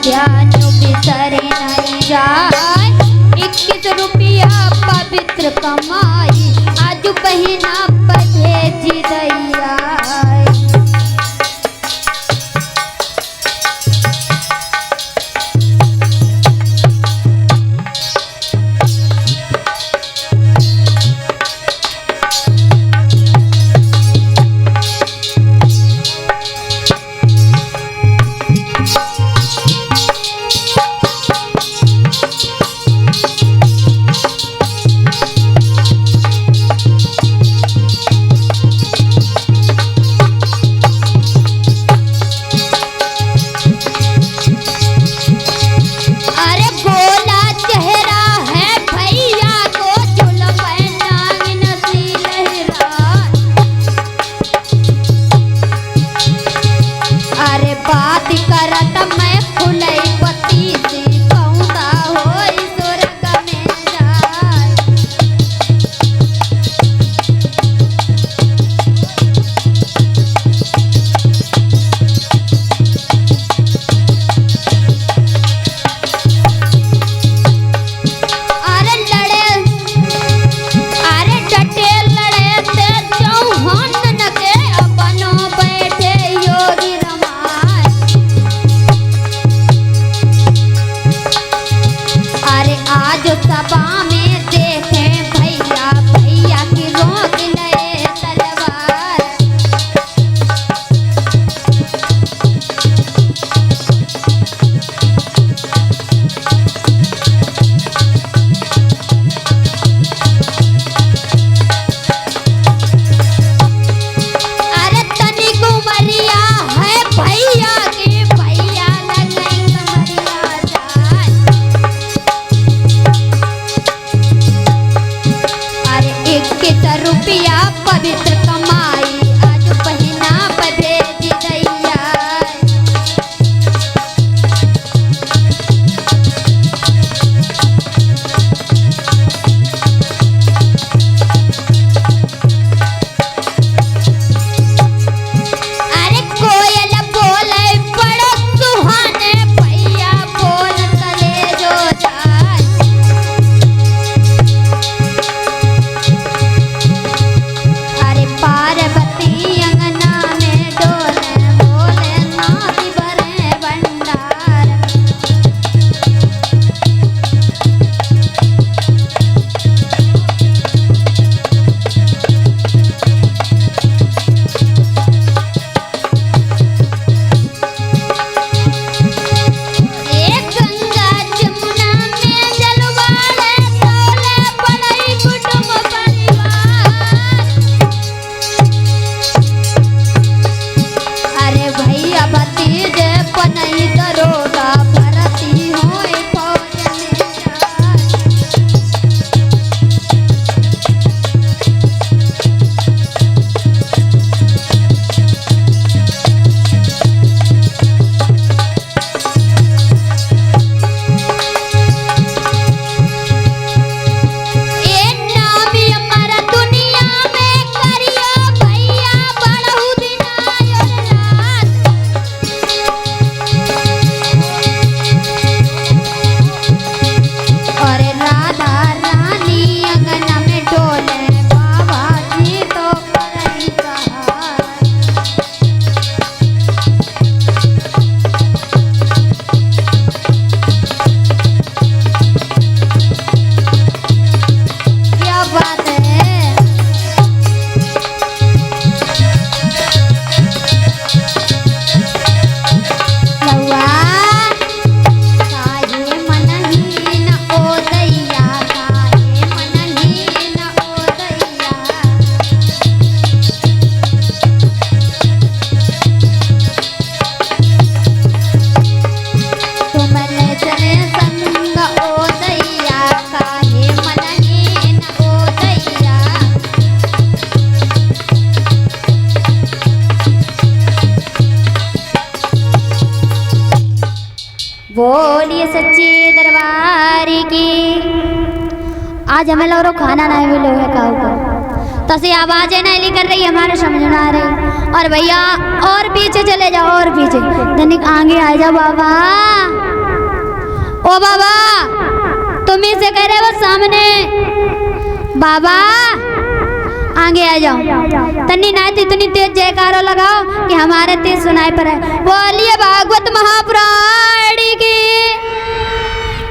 ध्यान बिसरे नहीं जाए। 21 रुपया पवित्र कमाई आज बहिना पर भेज दैया। रुपया पवित्र कमाई आज बहिना पर भेज दैया। अरे कोयल बोले बड़ो सुहाने भैया बोल तले जो जाए। अरे पार्वती अंगना में डोले बोले नाथ भरे भंडार। एक गंगा जमुना में जलवाड़े तोले बड़ई कुटुंब परिवार। अरे भैया भतीजे पनई दरोगा भरती होई फौज में जाए। ए नामी हमारा दुनिया में करियो भैया बड़हु दिन आयो रात। अरे राधा रानी अंगना में डोले बाबा जी तो करई सहार। क्या बात है। लौआ काहे मनहीन ओ दैया, काहे मनहीन ओ दैया। तुमले चले संग ओ दैया, काहे मनहीन ओ दैया। बोलिए सच्चे दरबार की। आज हमें लोगों को खाना नहीं मिलो है का ऊपर तसे आवाजें नहीं लेकर रही हमारे समझ में आ रही। और भैया और पीछे चले जाओ और पीछे धनिक आगे आ जाओ बाबा। ओ बाबा, तुम ही से कह रहे हो सामने। बाबा आगे आ जाओ, तन्नी ना इतनी तेज जयकारो लगाओ कि हमारे तेज सुनाई पड़े। बोलिए भागवत महापुराण की।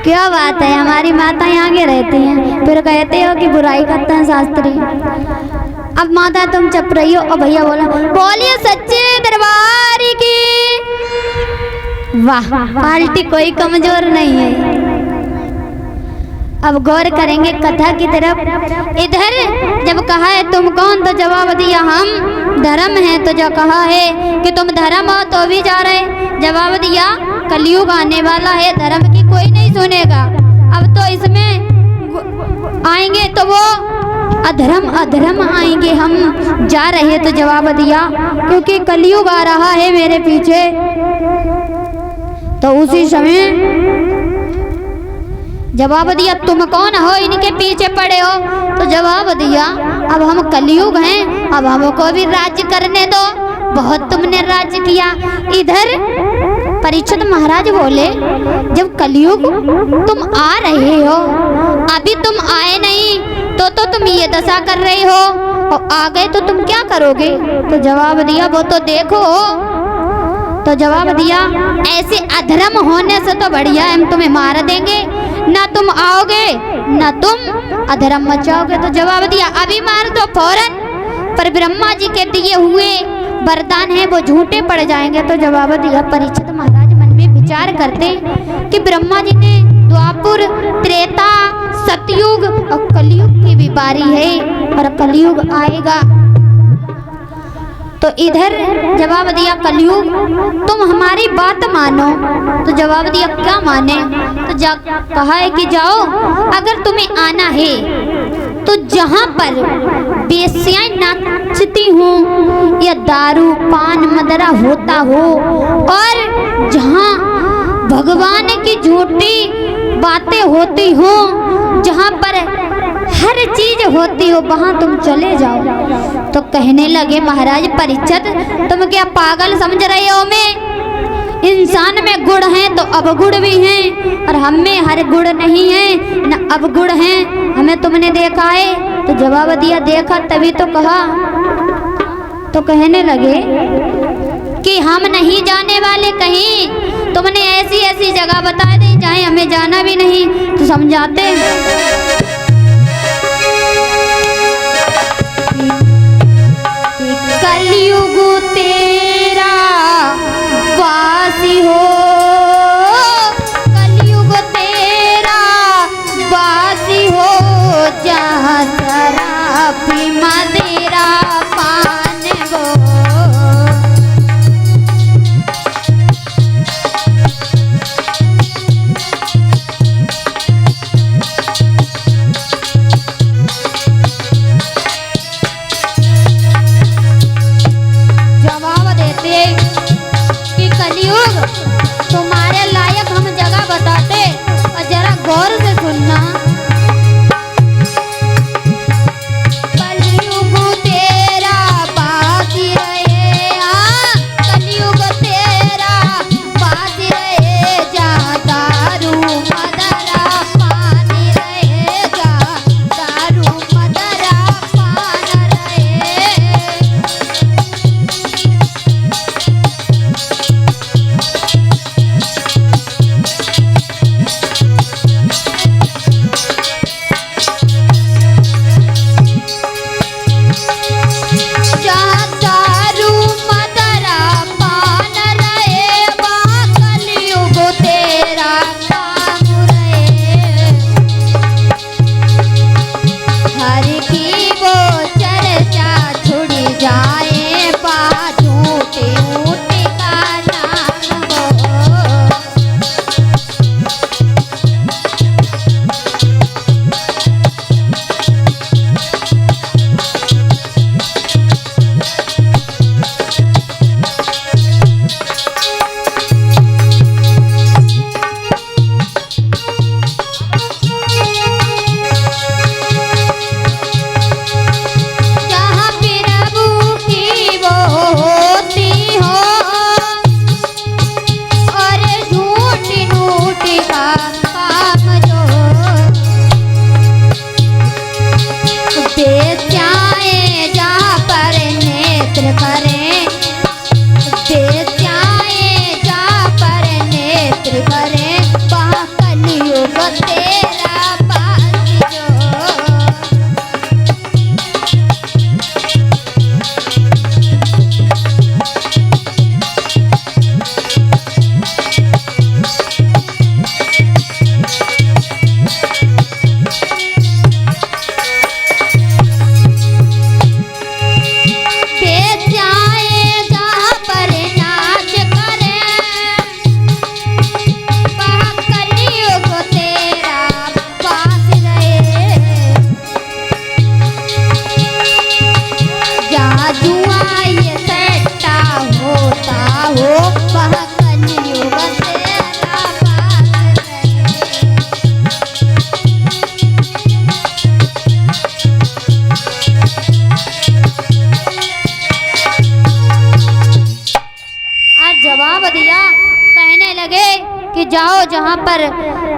क्या बात है, हमारी माताएं आगे रहती हैं, फिर कहते हो कि बुराई करते हैं शास्त्री। अब माता तुम चुप रही हो। और भैया बोला बोलिए सच्चे दरबार की। वाह, पार्टी कोई कमजोर नहीं है। अब गौर करेंगे कथा की तरफ। इधर जब कहा है तुम कौन, तो जवाब दिया हम धर्म हैं। तो जो कहा है कि तुम धर्म हो तो भी जा रहे, जवाब दिया कलयुग आने वाला है, धर्म की कोई नहीं सुनेगा। अब तो इसमें आएंगे तो वो अधर्म अधर्म आएंगे, हम जा रहे। तो जवाब दिया क्योंकि कलयुग आ रहा है मेरे पीछे। तो उसी समय जवाब दिया तुम कौन हो, इनके पीछे पड़े हो। तो जवाब दिया अब हम कलयुग हैं, अब हमको भी राज्य करने दो, बहुत तुमने राज्य किया। इधर परीक्षित महाराज बोले जब कलयुग तुम आ रहे हो, अभी तुम आए नहीं तो तुम ये दशा कर रहे हो, और आ गए तो तुम क्या करोगे। तो जवाब दिया वो तो देखो। तो जवाब दिया ऐसे अधर्म होने से तो बढ़िया है हम तुम्हें मार देंगे, ना तुम आओगे ना तुम अधर्म मचाओगे। तो जवाब दिया अभी मार दो फौरन, पर ब्रह्मा जी के दिए हुए वरदान है वो झूठे पड़ जाएंगे। तो जवाब दिया परीक्षित महाराज मन में विचार करते कि ब्रह्मा जी ने द्वापुर, त्रेता, सतयुग और कलयुग की भी बारी है, और कलयुग आएगा। तो इधर जवाब दिया कलयुग तुम हमारी बात मानो। तो जवाब दिया क्या माने। तो कहा है कि जाओ, अगर तुम्हें आना है तो जहाँ पर बेस्याएं नाचती हूँ या दारू पान मदरा होता हो, और जहाँ भगवान की झूठी बातें होती हो, जहाँ पर हर चीज होती हो, वहां तुम चले जाओ। तो कहने लगे महाराज परीक्षित तुम क्या पागल समझ रहे हो। मैं इंसान में गुण है तो अवगुण भी हैं, और हम में हर गुण नहीं है न अवगुण है, हमें तुमने देखा है। तो जवाब दिया देखा तभी तो कहा। तो कहने लगे कि हम नहीं जाने वाले कहीं, तुमने ऐसी ऐसी जगह बता दी जहाँ हमें जाना भी नहीं। तो समझाते कलयुग तेरा वासी हो, कलयुग तेरा वासी हो, जहाँ शराब मदिरा पान हो। तुम्हारे लायक हम जगह बताते, और जरा गौर से सुनना। कलयुग तेरा बाकी रहे, कलयुग तेरा बाकी रहे, जा दारू मदरा पानी रहे, जा दारू मदरा पान रहे। करें, बेचाए जा पर नेत्र करें, वहाँ कलयुग तेरा पास जो। जवाब दिया, कहने लगे कि जाओ जहाँ पर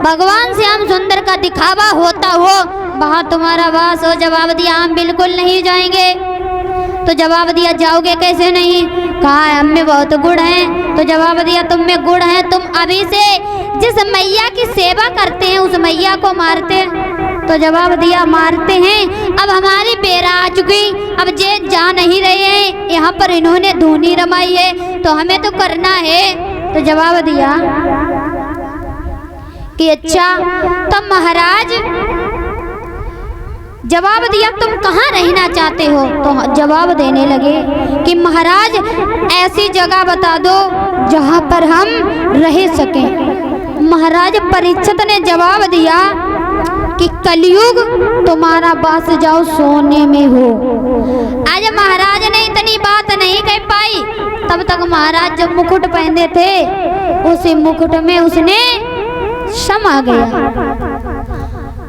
भगवान श्याम सुंदर का दिखावा होता हो वहाँ तुम्हारा वास हो। जवाब दिया हम बिल्कुल नहीं जाएंगे। तो जवाब दिया जाओगे कैसे नहीं? कहा हम में बहुत गुण हैं। तो जवाब दिया तुम में गुण है, तुम अभी से जिस मैया की सेवा करते हैं उस मैया को मारते हैं। तो जवाब दिया मारते हैं, अब हमारी बेरा आ चुकी, अब जे जा नहीं रहे हैं, यहाँ पर इन्होंने धूनी रमाई है तो हमें तो करना है। तो जवाब दिया कि अच्छा तब महाराज, जवाब दिया तुम कहाँ रहना चाहते हो? तो जवाब देने लगे कि महाराज ऐसी जगह बता दो जहाँ पर हम रह सकें। महाराज परीक्षित ने जवाब दिया कि कलयुग तुम्हारा वास जाओ सोने में हो। आज महाराज ने इतनी बात नहीं कह पाई, तब तक महाराज जब मुकुट पहने थे उसी मुकुट में उसने समा गया।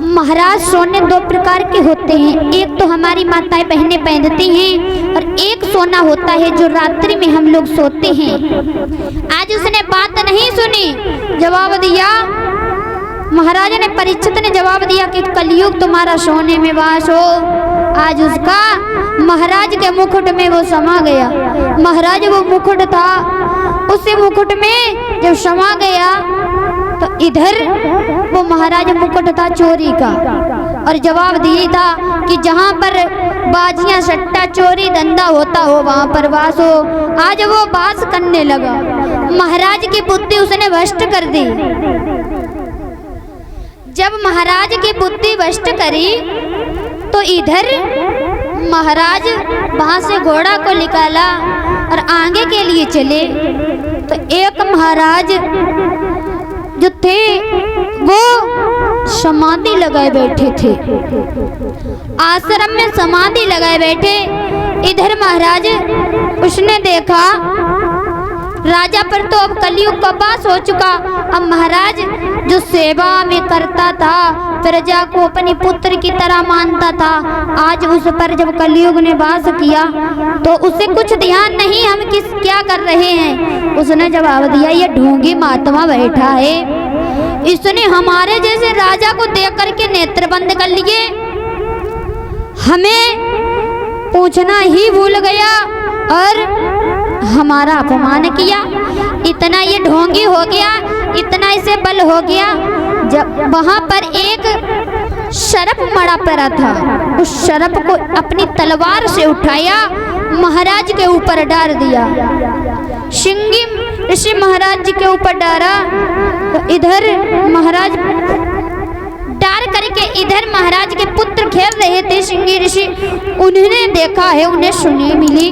महाराज सोने दो प्रकार के होते हैं, एक तो हमारी माताएं बहनें पहनती हैं और एक सोना होता है जो रात्रि में हम लोग सोते हैं। आज उसने बात नहीं सुनी, जवाब दिया, महाराज ने परीक्षित ने जवाब दिया कि कलयुग तुम्हारा सोने में वास हो। आज उसका महाराज के मुकुट में वो समा गया। महाराज वो मुकुट था, उसी मुकुट में जब समा गया तो इधर वो महाराज मुकुट था चोरी का, और जवाब दिया था कि जहाँ पर बाजियां सट्टा चोरी धंधा होता हो वहाँ पर वास हो। आज वो वास करने लगा। महाराज की बुद्धि उसने भ्रष्ट कर दी। जब महाराज की बुद्धि भ्रष्ट करी तो इधर महाराज वहां से घोड़ा को निकाला और आगे के लिए चले। तो एक महाराज जो थे वो समाधि लगाए बैठे थे, आश्रम में समाधि लगाए बैठे। इधर महाराज उसने देखा राजा पर तो अब कलयुग का वास हो चुका। अब महाराज जो सेवा में करता था, प्रजा को अपनी पुत्र की तरह मानता था, आज उस पर जब कलयुग ने वास किया तो उसे कुछ ध्यान नहीं हम क्या कर रहे हैं। उसने जवाब दिया ये ढोंगी महात्मा बैठा है, इसने हमारे जैसे राजा को देख करके नेत्र बंद कर लिए, हमें पूछना ही भूल गया और हमारा अपमान किया। इतना ये ढोंगी हो गया, इतना इसे बल हो गया। जब वहां पर एक शरप मड़ा पड़ा था, उस शरप को अपनी तलवार से उठाया, महाराज के ऊपर डाल दिया। शिंगी ऋषि महाराज जी के ऊपर डाला तो इधर महाराज डाल करके इधर महाराज के पुत्र खेल रहे थे शिंगी ऋषि। उन्होंने देखा है, उन्हें सुनी मिली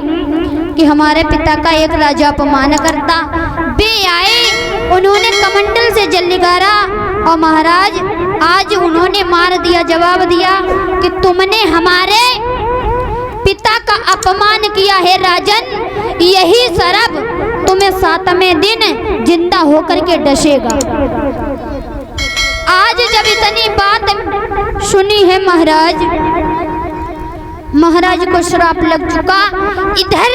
कि हमारे पिता का एक राजा अपमान करता। वे आए, उन्होंने कमंडल से जल निकाला और महाराज आज उन्होंने मार दिया। जवाब दिया कि तुमने हमारे पिता का अपमान किया है राजन, यही शरप तुम्हें 7वें दिन जिंदा होकर के डसेगा। आज जब इतनी बात सुनी है महाराज को श्राप लग चुका। इधर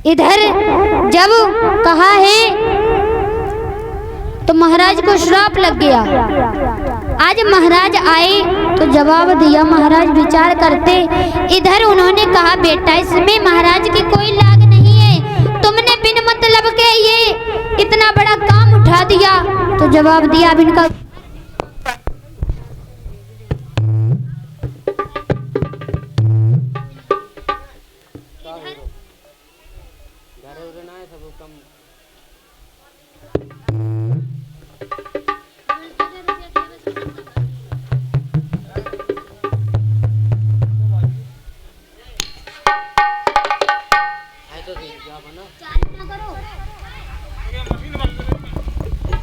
इधर जब कहा है तो महाराज को श्राप लग गया। आज महाराज आए तो जवाब दिया। महाराज विचार करते, इधर उन्होंने कहा बेटा इसमें महाराज की कोई लाग नहीं है, तुमने बिन मतलब के ये इतना बड़ा काम उठा दिया। तो जवाब दिया अब इनका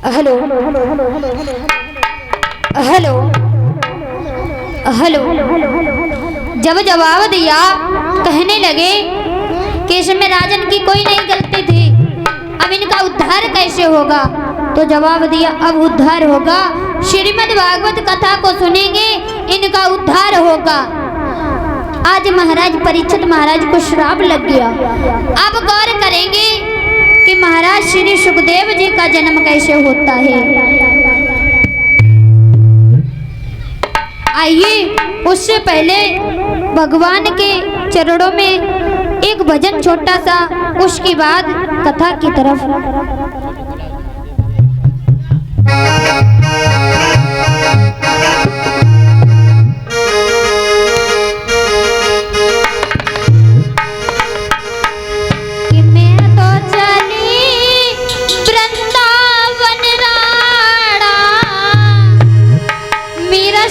हेलो हेलो हेलो जब जवाब दिया कहने लगे कि इसमें राजन की कोई नहीं गलती थी, अब इनका उद्धार कैसे होगा। तो जवाब दिया अब उद्धार होगा, श्रीमद् भागवत कथा को सुनेंगे इनका उद्धार होगा। आज महाराज परीक्षित महाराज को श्राप लग गया। अब गौर करेंगे कि महाराज श्री सुखदेव जी का जन्म कैसे होता है। आइए उससे पहले भगवान के चरणों में एक भजन छोटा सा, उसके बाद कथा की तरफ।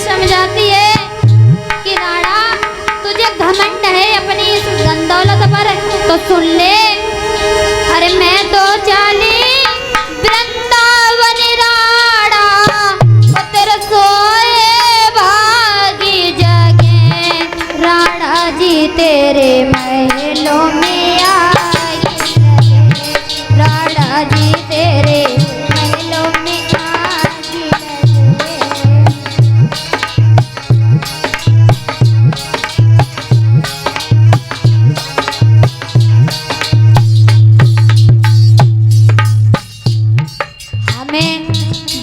समझाती है कि राणा तुझे घमंड है अपनी इस गंदौलत पर, तो सुन ले। अरे मैं तो चाली वृंदावन राणा, तेरे सोए भागी जगे, राणा जी तेरे महलों में आई लगे, राणा जी तेरे महलों में आई लगे।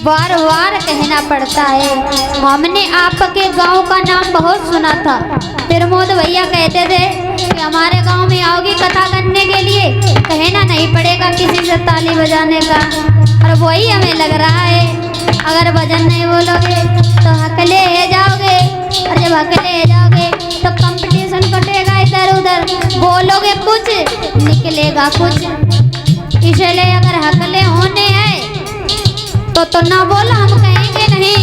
बार बार कहना पड़ता है, हमने आपके गांव का नाम बहुत सुना था। प्रमोद भैया कहते थे कि हमारे गांव में आओगी कथा करने के लिए, कहना नहीं पड़ेगा किसी से ताली बजाने का। और वही हमें लग रहा है, अगर भजन नहीं बोलोगे तो हकले जाओगे, और जब हकले जाओगे तो कंपटीशन कटेगा इधर उधर, बोलोगे कुछ निकलेगा कुछ। इसलिए अगर हकले होने हैं तो ना बोला, हम कहेंगे नहीं।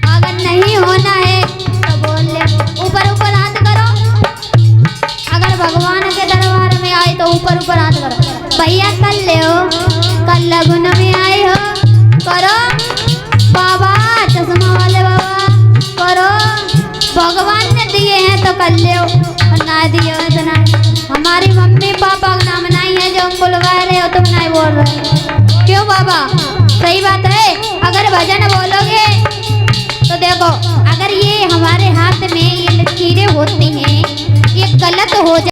अगर नहीं होना है तो बोल ले, ऊपर ऊपर हाथ करो। अगर भगवान के दरबार में आए तो ऊपर ऊपर हाथ करो। भैया कल ले हो, कल लगन में आए हो, करो बाबा चश्मा वाले बाबा, करो। भगवान ने दिए हैं तो कर ले, और ना दिए हो तो ना। हमारी मम्मी पापा का नाम नहीं है जो हम बुलवा रहे हो, तुम नहीं बोल रहे। क्यों बाबा, सही बात है। अगर भजन बोलोगे तो देखो, अगर ये हमारे हाथ में ये लकीरें होती हैं, ये गलत हो जाए